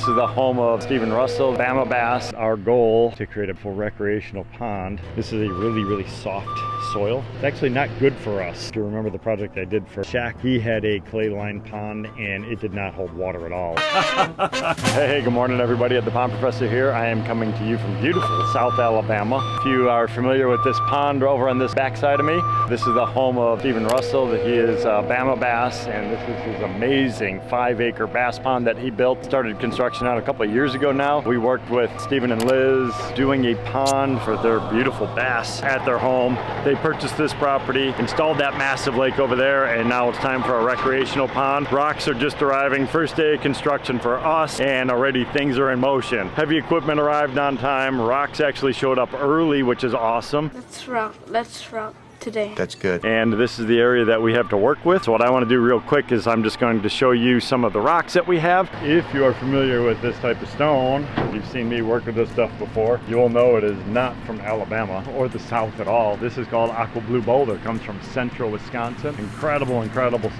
This is the home of Stephen Russell, Bama Bass. Our goal to create a full recreational pond. This is a really soft soil. It's actually not good for us. If you remember the project I did for Shaq, he had a clay lined pond and it did not hold water at all. Hey, good morning everybody at the Pond Professor here. I am coming to you from beautiful South Alabama. If you are familiar with this pond over on this backside of me, this is the home of Stephen Russell. He is Bama Bass, and this is his amazing 5-acre bass pond that he built. Started construction out a couple of years ago now. We worked with Stephen and Liz doing a pond for their beautiful bass at their home. They purchased this property, installed that massive lake over there, and now it's time for a recreational pond. Rocks are just arriving. First day of construction for us, and already things are in motion. Heavy equipment arrived on time. Rocks actually showed up early, which is awesome. Let's rock today. That's good. And this is the area that we have to work with. So what I want to do real quick is I'm just going to show you some of the rocks that we have. If you are familiar with this type of stone, you've seen me work with this stuff before, you will know it is not from Alabama or the South at all. This is called Aqua Blue Boulder. It comes from central Wisconsin. Incredible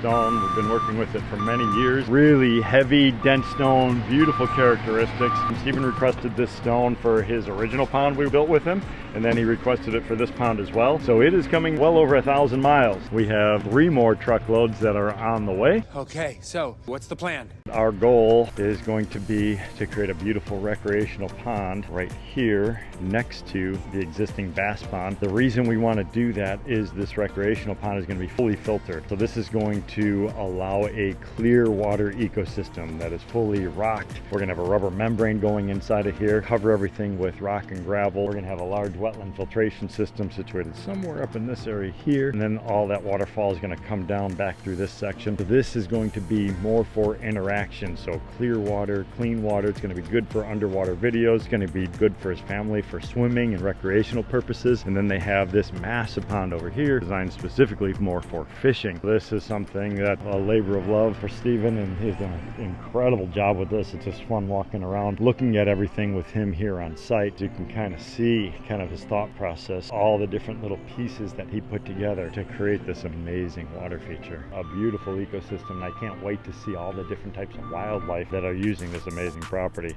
stone. We've been working with it for many years. Really heavy, dense stone, beautiful characteristics. Stephen requested this stone for his original pond we built with him, and then he requested it for this pond as well. So it is coming well over 1,000 miles. We have 3 more truckloads that are on the way. Okay, so what's the plan? Our goal is going to be to create a beautiful recreational pond right here next to the existing bass pond. The reason we want to do that is this recreational pond is going to be fully filtered. So this is going to allow a clear water ecosystem that is fully rocked. We're going to have a rubber membrane going inside of here, cover everything with rock and gravel. We're going to have a large wetland filtration system situated somewhere up in this area here, and then all that waterfall is going to come down back through this section. So this is going to be more for interaction, so clear water, clean water. It's going to be good for underwater videos. It's going to be good for his family for swimming and recreational purposes. And then they have this massive pond over here designed specifically more for fishing. This is something that a labor of love for Stephen, and he's done an incredible job with this. It's just fun walking around looking at everything with him here on site. You can kind of see kind of his thought process, all the different little pieces that he put together to create this amazing water feature. A beautiful ecosystem. I can't wait to see all the different types of wildlife that are using this amazing property.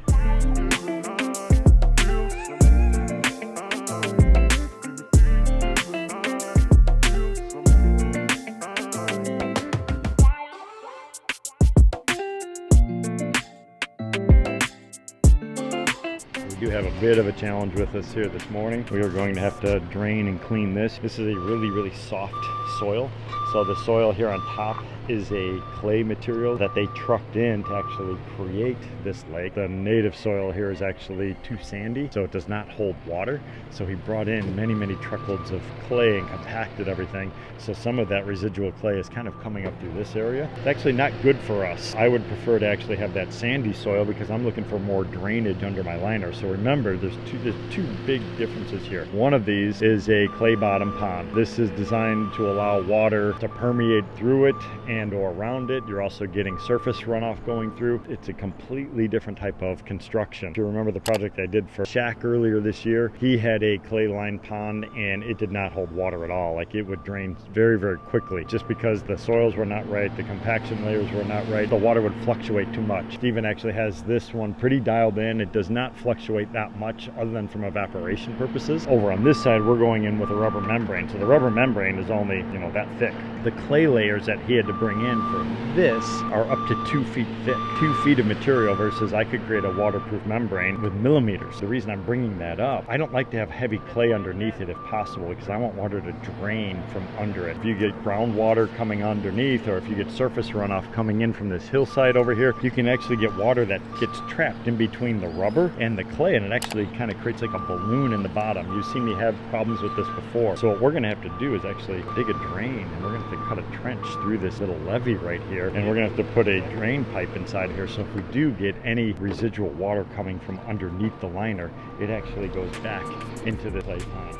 We do have a bit of a challenge with us here this morning. We are going to have to drain and clean this. This is a really soft soil. So the soil here on top is a clay material that they trucked in to actually create this lake. The native soil here is actually too sandy, so it does not hold water. So he brought in many truckloads of clay and compacted everything. So some of that residual clay is kind of coming up through this area. It's actually not good for us. I would prefer to actually have that sandy soil because I'm looking for more drainage under my liner. So remember, there's two big differences here. One of these is a clay bottom pond. This is designed to allow water to permeate through it and or around it. You're also getting surface runoff going through. It's a completely different type of construction. If you remember the project I did for Shaq earlier this year, he had a clay lined pond and it did not hold water at all. Like, it would drain very quickly just because the soils were not right, the compaction layers were not right. The water would fluctuate too much. Stephen actually has this one pretty dialed in. It does not fluctuate that much other than from evaporation purposes. Over on this side, we're going in with a rubber membrane. So the rubber membrane is only, that thick. The clay layers that he had to bring in for this are up to 2 feet thick. 2 feet of material versus I could create a waterproof membrane with millimeters. The reason I'm bringing that up, I don't like to have heavy clay underneath it if possible because I want water to drain from under it. If you get groundwater coming underneath, or if you get surface runoff coming in from this hillside over here, you can actually get water that gets trapped in between the rubber and the clay, and it actually kind of creates like a balloon in the bottom. You've seen me have problems with this before. So what we're going to have to do is actually dig a drain, and we're going to have to cut a trench through this little levee right here, and we're going to have to put a drain pipe inside here, so if we do get any residual water coming from underneath the liner, it actually goes back into the clay pond.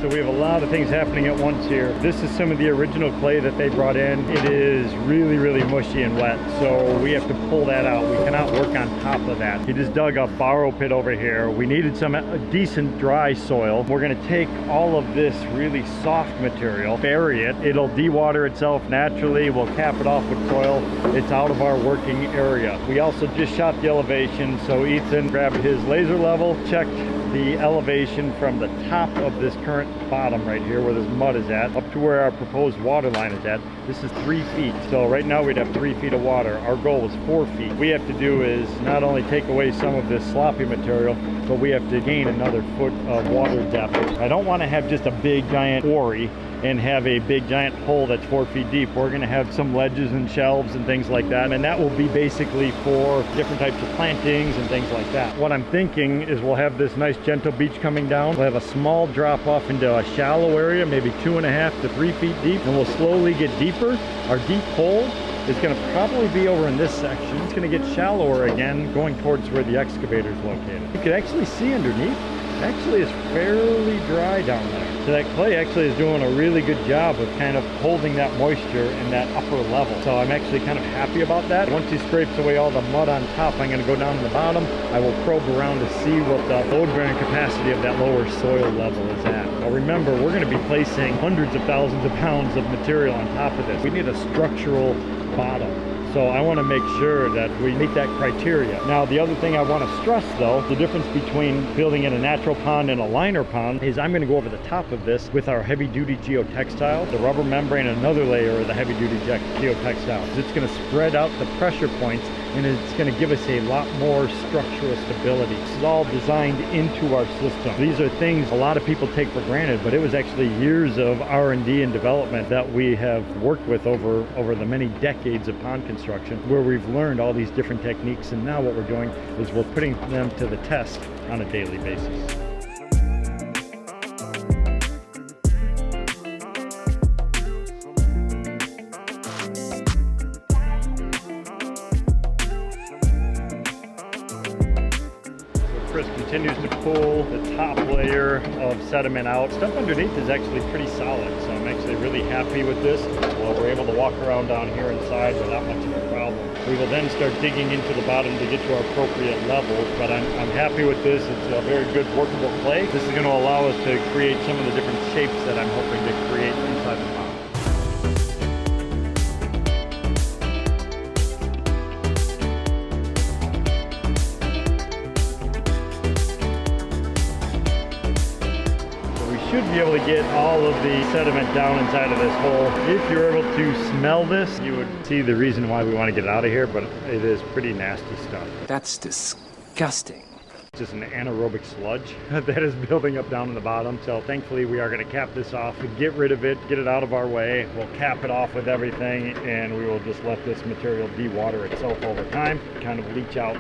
So we have a lot of things happening at once here. This is some of the original clay that they brought in. It is really, really mushy and wet, so we have to pull that out. We cannot work on top of that. He just dug a borrow pit over here. We needed some decent dry soil. We're gonna take all of this really soft material, bury it. It'll dewater itself naturally. We'll cap it off with soil. It's out of our working area. We also just shot the elevation, so Ethan grabbed his laser level, checked the elevation from the top of this current bottom right here where this mud is at up to where our proposed water line is at. This is 3 feet, so right now we'd have 3 feet of water. Our goal is 4 feet. What we have to do is not only take away some of this sloppy material, but we have to gain another foot of water depth. I don't want to have just a big giant quarry and have a big giant hole that's 4 feet deep. We're going to have some ledges and shelves and things like that, and that will be basically for different types of plantings and things like that. What I'm thinking is we'll have this nice gentle beach coming down. We'll have a small drop off into a shallow area, maybe 2.5 to 3 feet deep, and we'll slowly get deeper. Our deep hole is going to probably be over in this section. It's going to get shallower again, going towards where the excavator is located. You can actually see underneath. Actually is fairly dry down there. So that clay actually is doing a really good job of kind of holding that moisture in that upper level. So I'm actually kind of happy about that. Once he scrapes away all the mud on top, I'm going to go down to the bottom. I will probe around to see what the load bearing capacity of that lower soil level is at. Now remember, we're going to be placing hundreds of thousands of pounds of material on top of this. We need a structural bottom. So I want to make sure that we meet that criteria. Now, the other thing I want to stress, though, the difference between building in a natural pond and a liner pond is I'm going to go over the top of this with our heavy-duty geotextile, the rubber membrane, and another layer of the heavy-duty geotextile. It's going to spread out the pressure points, and it's going to give us a lot more structural stability. This is all designed into our system. These are things a lot of people take for granted, but it was actually years of R&D and development that we have worked with over the many decades of pond construction, where we've learned all these different techniques, and now what we're doing is we're putting them to the test on a daily basis. Chris continues to pull the top layer of sediment out. Stuff underneath is actually pretty solid, so I'm actually really happy with this. We're able to walk around down here inside without much of a problem. We will then start digging into the bottom to get to our appropriate levels, but I'm happy with this. It's a very good workable clay. This is going to allow us to create some of the different shapes that I'm hoping to create inside the pond. Should be able to get all of the sediment down inside of this hole. If you're able to smell this, you would see the reason why we want to get it out of here, but it is pretty nasty stuff. That's disgusting. It's just an anaerobic sludge that is building up down in the bottom. So thankfully we are going to cap this off, get rid of it, get it out of our way. We'll cap it off with everything, and we will just let this material de-water itself over time, kind of leach out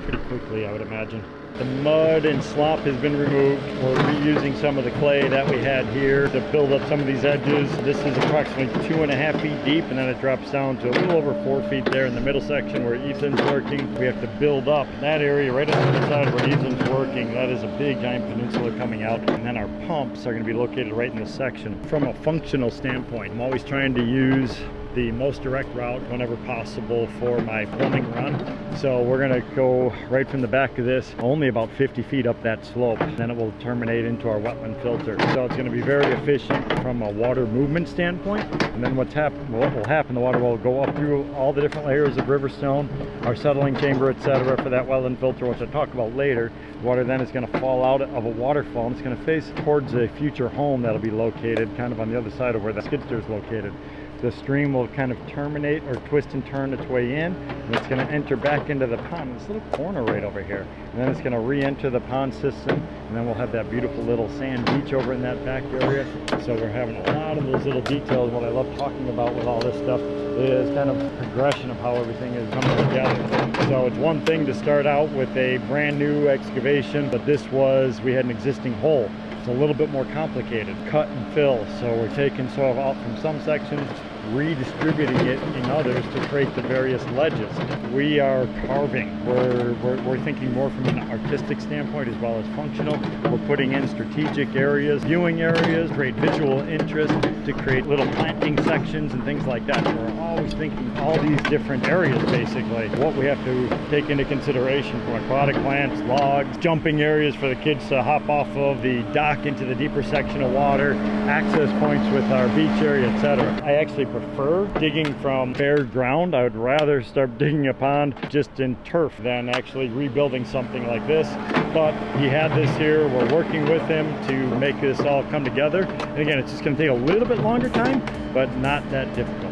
pretty quickly, I would imagine. The mud and slop has been removed. We're reusing some of the clay that we had here to build up some of these edges. This is approximately 2.5 feet deep, and then it drops down to a little over 4 feet there in the middle section where Ethan's working. We have to build up that area right on the side where Ethan's working. That is a big giant peninsula coming out, and then our pumps are going to be located right in this section. From a functional standpoint, I'm always trying to use the most direct route whenever possible for my plumbing run. So we're going to go right from the back of this, only about 50 feet up that slope. Then it will terminate into our wetland filter. So it's going to be very efficient from a water movement standpoint. And then what will happen, the water will go up through all the different layers of riverstone, our settling chamber, etc. for that wetland filter, which I'll talk about later. The water then is going to fall out of a waterfall, and it's going to face towards a future home that'll be located kind of on the other side of where the skid steer is located. The stream will kind of terminate or twist and turn its way in, and it's going to enter back into the pond, this little corner right over here. And then it's going to re-enter the pond system, and then we'll have that beautiful little sand beach over in that back area. So we're having a lot of those little details. What I love talking about with all this stuff is kind of progression of how everything is coming together. So it's one thing to start out with a brand new excavation, but we had an existing hole. It's a little bit more complicated, cut and fill. So we're taking soil out from some sections, redistributing it in others to create the various ledges. We are carving. We're thinking more from an artistic standpoint as well as functional. We're putting in strategic areas, viewing areas, create visual interest, to create little planting sections and things like that. So we're always thinking all these different areas, basically, what we have to take into consideration from aquatic plants, logs, jumping areas for the kids to hop off of the dock into the deeper section of water, access points with our beach area, etc. I actually prefer digging from bare ground. I would rather start digging a pond just in turf than actually rebuilding something like this. But he had this here. We're working with him to make this all come together. And again, it's just going to take a little bit longer time, but not that difficult.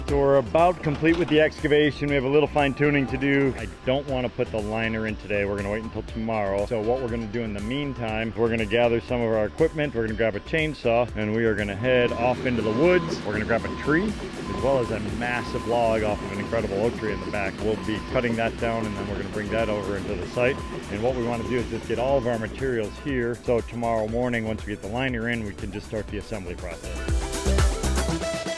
So we're about complete with the excavation. We have a little fine tuning to do. I don't want to put the liner in today. We're going to wait until tomorrow. So what we're going to do in the meantime, we're going to gather some of our equipment. We're going to grab a chainsaw and we are going to head off into the woods. We're going to grab a tree as well as a massive log off of an incredible oak tree in the back. We'll be cutting that down and then we're going to bring that over into the site. And what we want to do is just get all of our materials here. So tomorrow morning, once we get the liner in, we can just start the assembly process.